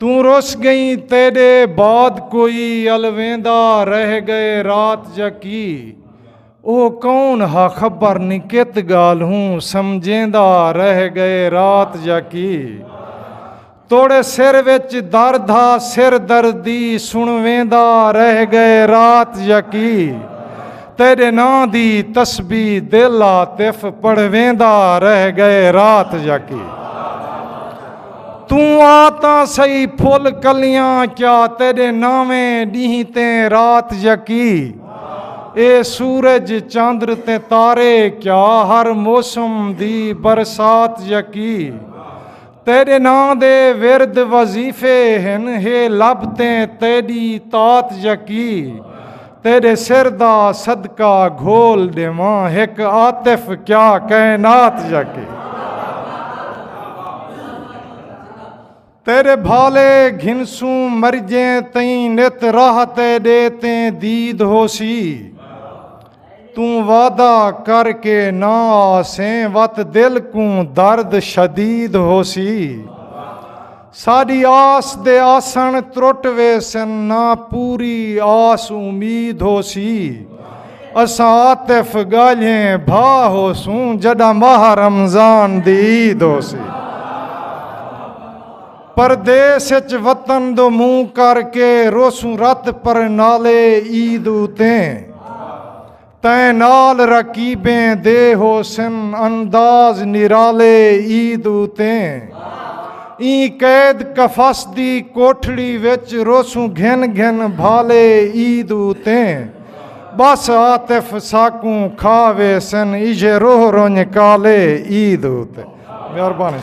तू रुस गई तेरे बाद कोई अलवेंदा रह गए रात जकी। ओ कौन हा खबर नी कित गाल हूँ समझेंदा रह गए रात जकी। तोड़े सिर विच दर्द हा सिर दर्दी सुनवेंदा रह गए रात जकी। तेरे नां दी तस्बी दिल आतिफ पढ़वेंदा रह गए रात जकी। तू आता सही फुल कलियां क्या तेरे नावें डी ते रात यकी। ए सूरज चांद्र ते तारे क्या हर मौसम दी बरसात यकी। तेरे नां दे विरद वजीफे हन हे लभते तेरी तात यकी। तेरे सिर दा सदका घोल देवां हिक आतिफ क्या कायनात यकी। तेरे भाले घिनसू मरजे तई नित राहत देते दीद होसी। तू वादा करके ना आसें वत दिल को दर्द शदीद होसी। साड़ी आस दे आसन त्रुट वेसन ना पूरी आस उम्मीद होसी। असां आतिफ गालियें भा होसूं जड़ा माह रमजान दी ईद होसी। परदेस च वतन दो मुँह करके रोसूं रत पर नाले ईद उते। तैं नाल रकीबें दे होसन अंदाज निराले ईद उते। ई कैद कफस दी कोठड़ी विच रोसूं घिन घिन भाले ईद उते। बस आतिफ साकूं खावे सन इजे रोह रोंज काले ईद उते। मेहरबानी।